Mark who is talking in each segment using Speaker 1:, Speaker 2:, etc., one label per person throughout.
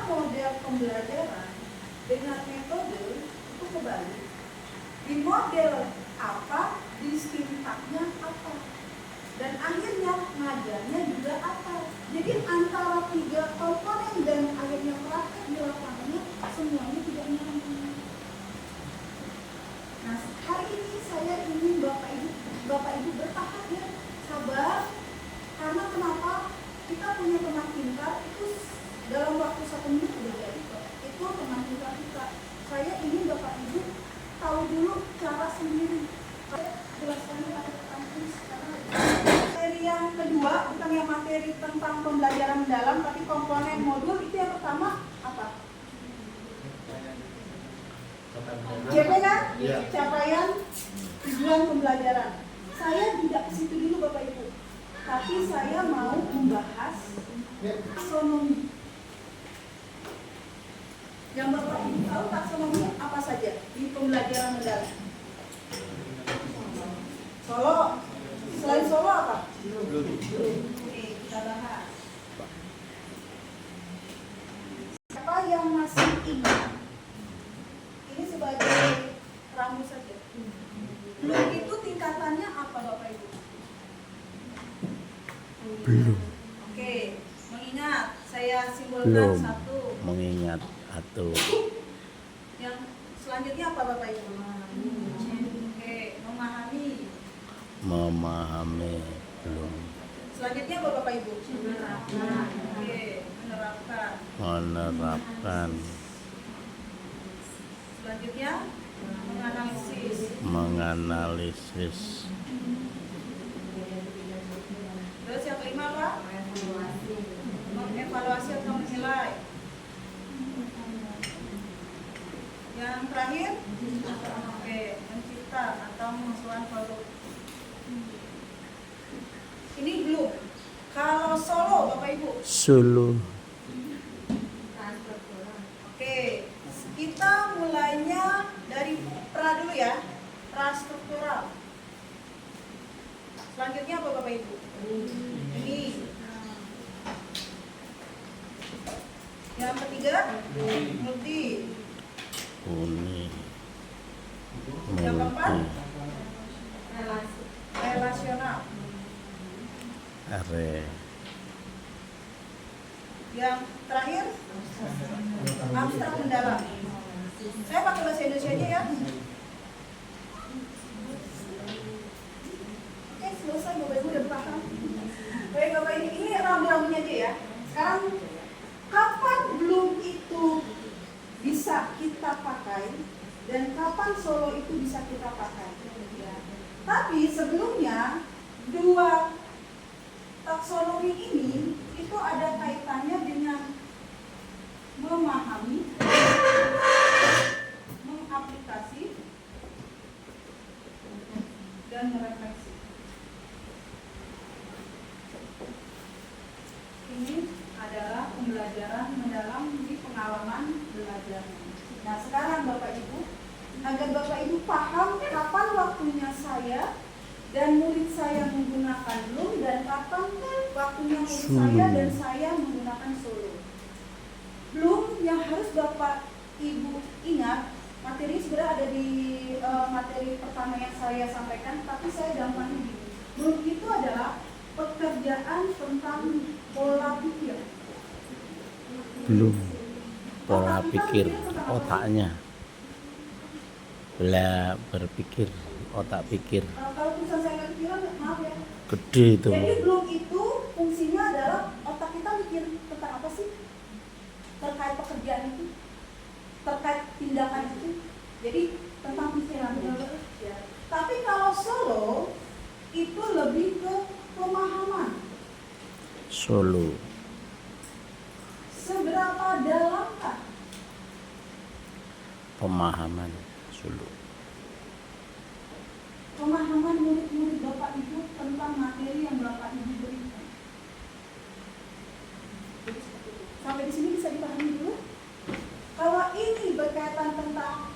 Speaker 1: model pembelajaran dengan metode itu kebalik. Di model apa, di singkatnya apa, dan akhirnya ngajarnya juga apa. Jadi antara 3 komponen dan akhirnya praktek di lapangannya semuanya tidak nyambung. Nah, hari ini saya ingin Bapak Ibu bertahan ya, sabar. Karena kenapa? Kita punya teman pintar itu dalam waktu 1 menit sudah jadi kok. Itu teman pintar kita. Saya ingin Bapak Ibu tahu dulu cara sendiri. Saya jelaskan pada kampus sekarang. Materi yang kedua bukan yang materi tentang pembelajaran mendalam, tapi komponen modul itu yang pertama apa? CP kan? Capaian tujuan pembelajaran. Saya tidak ke situ dulu Bapak Ibu, tapi saya mau membahas taksonomi. Yang Bapak Ibu tahu taksonomi apa saja di pembelajaran mendalam? Solo. Selain Solo apa? Oke, kita bahas. Siapa yang masih ingat? Ini sebagai rambu saja. Belum itu tingkatannya apa Bapak Ibu?
Speaker 2: Belum.
Speaker 1: Oke, mengingat saya simbolkan
Speaker 2: Belum.
Speaker 1: 1.
Speaker 2: Mengingat atau
Speaker 1: Yang selanjutnya apa Bapak Ibu? Oke, memahami.
Speaker 2: memahami. Belum.
Speaker 1: Selanjutnya apa Bapak Ibu? Menerapkan. Oke, menerapkan.
Speaker 2: Menerapkan.
Speaker 1: Selanjutnya menganalisis.
Speaker 2: Menganalisis.
Speaker 1: Terus yang kelima apa? Mengevaluasi atau menilai. Yang terakhir, oke, mencipta atau mengusulkan produk. Ini belum. Kalau Solo Bapak Ibu.
Speaker 2: Solo.
Speaker 1: Oke, kita mulainya dari pra dulu ya, prastruktural. Selanjutnya apa Bapak Ibu? Ini. Yang ketiga, multi.
Speaker 2: Uni.
Speaker 1: Yang keempat,
Speaker 2: Multi.
Speaker 1: relasional.
Speaker 2: Are.
Speaker 1: Yang terakhir, abstrak mendalam. Saya pakai bahasa Indonesia aja ya. Oke, selesai Bapak Ibu udah paham. Baik Bapak ini rambu-rambunya aja ya. Sekarang kapan belum itu bisa kita pakai dan kapan Solo itu bisa kita pakai. Tapi sebelumnya 2 taksonomi ini itu ada kaitannya dengan memahami, mengaplikasi, dan merefleksi. Ini adalah pembelajaran mendalam di pengalaman belajar. Nah sekarang Bapak Ibu, agar Bapak Ibu paham kapan waktunya saya dan murid saya menggunakan Bloom dan kapan waktunya murid saya dan saya menggunakan Solo. Bloom yang harus Bapak Ibu ingat, materi sebenarnya ada di materi pertama yang saya sampaikan, tapi saya gampangnya gini. Bloom itu adalah pekerjaan tentang pola pikir.
Speaker 2: Belum. Pola pikir otaknya. Bela berpikir, otak pikir.
Speaker 1: Kalau tulisan saya nggak pikiran, maaf ya.
Speaker 2: Gede itu.
Speaker 1: Jadi Bloom itu fungsinya adalah otak kita mikir tentang apa sih? Terkait pekerjaan itu, terkait tindakan itu. Jadi tentang pikiran. Ya. Tapi kalau Solo itu lebih ke pemahaman.
Speaker 2: Solo.
Speaker 1: Seberapa dalamkah
Speaker 2: Pemahaman Solo.
Speaker 1: pemahaman murid-murid Bapak Ibu tentang materi yang Bapak Ibu berikan? Sampai di sini bisa dipahami dulu. Kalau ini berkaitan tentang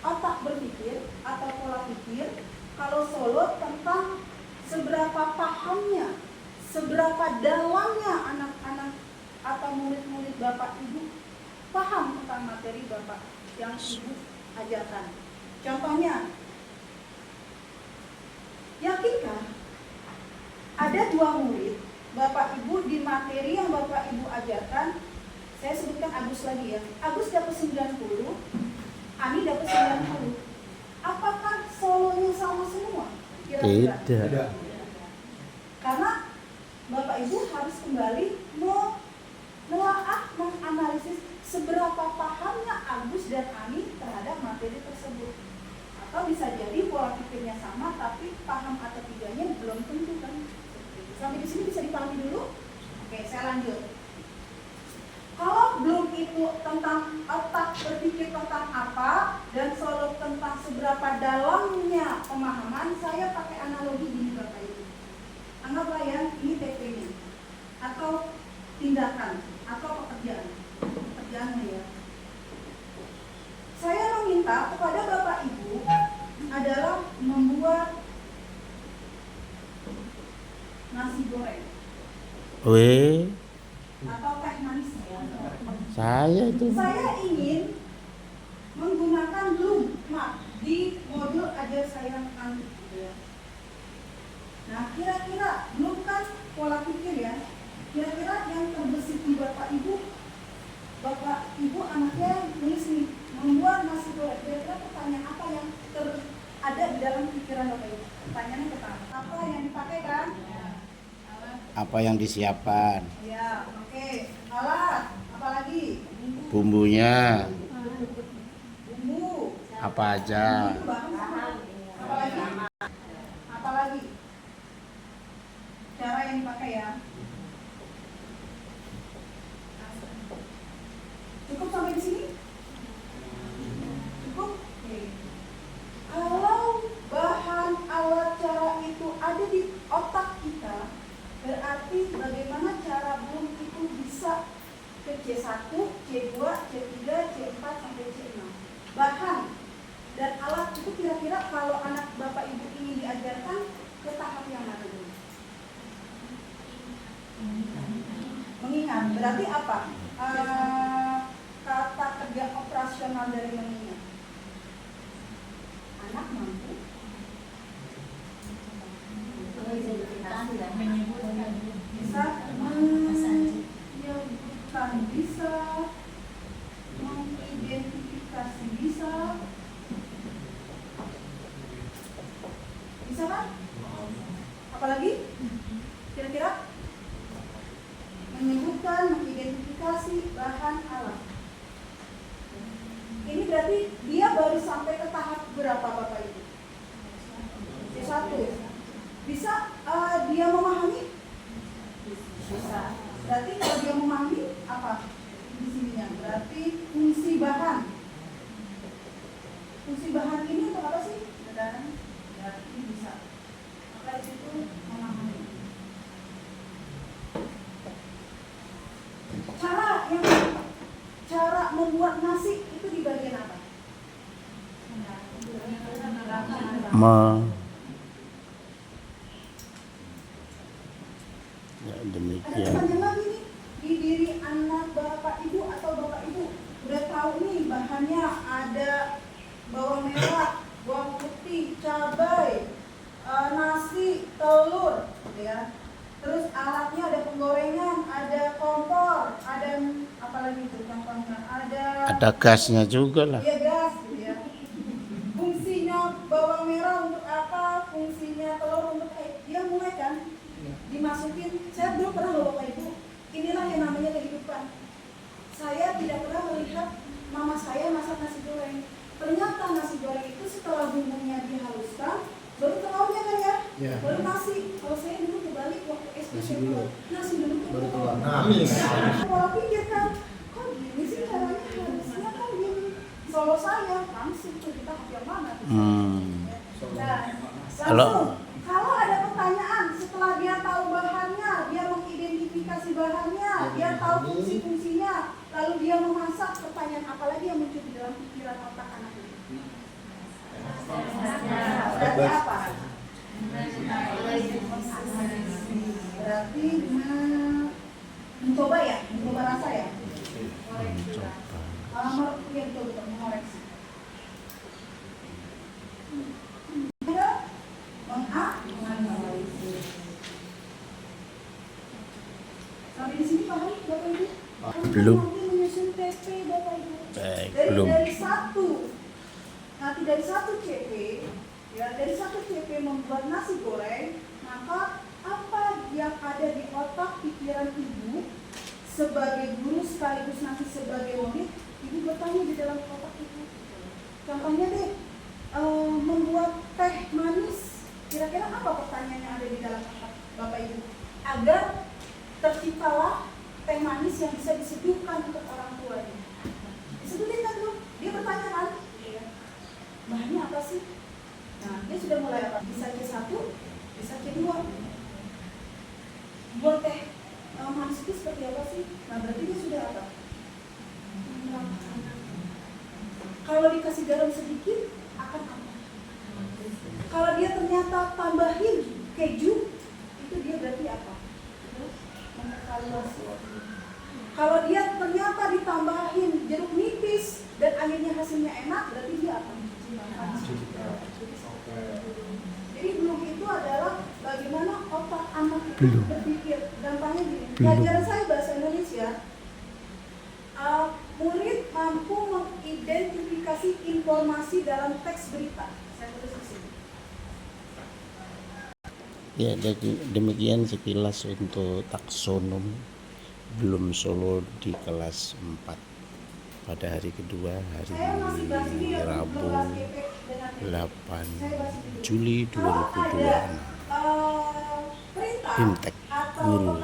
Speaker 1: otak berpikir atau pola pikir, kalau Solo tentang seberapa pahamnya, seberapa dalamnya anak-anak atau murid-murid Bapak Ibu paham tentang materi Bapak yang Ibu ajarkan. Contohnya, yakinkah ada 2 murid Bapak Ibu di materi yang Bapak Ibu ajarkan, saya sebutkan Agus lagi ya, Agus dapat 90, Ani dapat 90. Apakah solonya sama semua? Kira-kira?
Speaker 2: Tidak.
Speaker 1: Karena Bapak Ibu harus kembali menelaah, menganalisis seberapa pahamnya Agus dan Ani terhadap materi tersebut. Atau bisa jadi pola pikirnya sama, tapi paham atau tidaknya belum tentu kan. Sampai di sini bisa dipahami dulu? Oke, saya lanjut. Kalau belum itu tentang otak berpikir tentang apa dan solo tentang seberapa dalamnya pemahaman, saya pakai analogi gini Bapak Ibu. Anggaplah ya, ini TP-nya atau tindakan atau pekerjaannya ya. Saya meminta kepada Bapak Ibu adalah membuat nasi goreng atau teh manis.
Speaker 2: Saya itu.
Speaker 1: Saya ingin menggunakan Loom di modul ajar saya nanti. Nah, kira-kira Loom kan pola pikir ya. Kira-kira yang terbesit di Bapak Ibu anaknya tulis nih, membuat nasi goreng. Kira-kira pertanyaan apa yang ada di dalam pikiran Bapak Ibu? Pertanyaannya pertama, apa yang dipakai kan?
Speaker 3: Apa yang disiapkan,
Speaker 1: Ya, oke. Alat, apa lagi?
Speaker 3: bumbunya,
Speaker 1: Bumbu.
Speaker 3: apa aja,
Speaker 1: Itu bahan sama. Apa lagi? Apa lagi? Cara yang dipakai ya. Cukup sampai di sini? Cukup? Oke. Kalau bahan, alat, cara itu ada di otak kita, berarti bagaimana cara Bloom itu bisa ke C1, C2, C3, C4, sampai C6. Bahan dan alat itu kira-kira kalau anak Bapak Ibu ingin diajarkan ke tahap yang mana dulu? Mengingat, berarti apa? Kata kerja operasional dari mengingat. Anak mampu bisa menyebutkan, bisa mengidentifikasi, bisa kan? Apalagi? Kira-kira? Menyebutkan, mengidentifikasi bahan alat. Ini berarti dia baru sampai ke tahap berapa Bapak Ibu? C1. Bisa dia memahami? Bisa. Berarti kalau dia memahami apa? Di sininya berarti fungsi bahan. Fungsi bahan ini untuk apa sih? Dan berarti bisa. Maka itu memahami. Cara membuat nasi itu di bagian apa?
Speaker 2: Ya,
Speaker 1: Ada
Speaker 2: demikian.
Speaker 1: pertanyaan lagi nih di diri anak Bapak Ibu atau Bapak Ibu udah tahu nih bahannya ada bawang merah, bawang putih, cabai, nasi, telur, ya. Terus alatnya ada penggorengan, ada kompor, ada apa lagi itu contohnya?
Speaker 2: Ada gasnya juga lah.
Speaker 1: Iya gas, gitu ya. Fungsinya bawang merah untuk apa? Fungsinya telur untuk dia mulai kan dimasukin. Saya belum pernah loh Bapak Ibu. Inilah yang namanya kehidupan. Saya tidak pernah melihat mama saya masak nasi goreng. Ternyata nasi goreng itu setelah bumbunya dihaluskan, baru telurnya kan ya?
Speaker 3: Ya.
Speaker 1: Baru nasi. Kalau saya dulu kebalik waktu SD. Nasi dulu baru telur. Pola pikir kan, kok gini sih caranya, harusnya kan gini. Solo saya langsung tuh kita yang mana? Nah, langsung. Kalau ada pertanyaan setelah dia tahu bahannya, dia mengidentifikasi bahannya, dia tahu fungsi-fungsinya, lalu dia memasak, pertanyaan apa lagi yang muncul di dalam pikiran otak anak ini? Berarti apa? Berarti mencoba ya, mencoba rasa ya.
Speaker 2: Mencoba. Belum.
Speaker 1: Nanti menyusun TP Bapak Ibu.
Speaker 2: Baik,
Speaker 1: Dari
Speaker 2: belum.
Speaker 1: nanti dari satu CP, ya dari satu CP membuat nasi goreng, maka apa yang ada di otak pikiran ibu sebagai guru sekaligus nanti sebagai murid, ibu bertanya di dalam otak ibu. Contohnya deh, membuat teh manis, kira-kira apa pertanyaan yang ada di dalam otak Bapak Ibu? Agar terciptalah teh manis yang bisa diseduhkan untuk orang tuanya. Diseduhin kan tuh? Dia bertanya kan? Bahannya apa sih? Nah, dia sudah mulai apa? Bisa C1, bisa C2. Buat teh manis itu seperti apa sih? Nah, berarti dia sudah apa? Kalau dikasih garam sedikit, akan apa? Kalau dia ternyata tambahin keju, itu dia berarti apa? Mengevaluasi. Kalau dia ternyata ditambahin jeruk nipis dan akhirnya hasilnya enak, berarti dia akan jadi belum itu adalah bagaimana otak anak itu berpikir. Gampangnya gini, pelajaran saya bahasa Indonesia, murid mampu mengidentifikasi informasi dalam teks berita. Saya tulis di sini.
Speaker 2: Ya, demikian sekilas untuk taksonom belum solo di kelas 4 pada hari kedua, hari Rabu 8 Juli 2026. Fintech Guru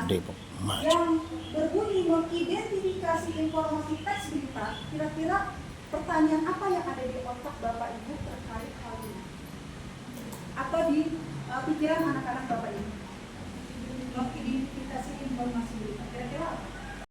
Speaker 2: Depok Maju.
Speaker 1: Yang berbunyi mengidentifikasi informasi teks berita, kira-kira pertanyaan apa yang ada di otak Bapak Ibu terkait hal ini? Atau di pikiran anak-anak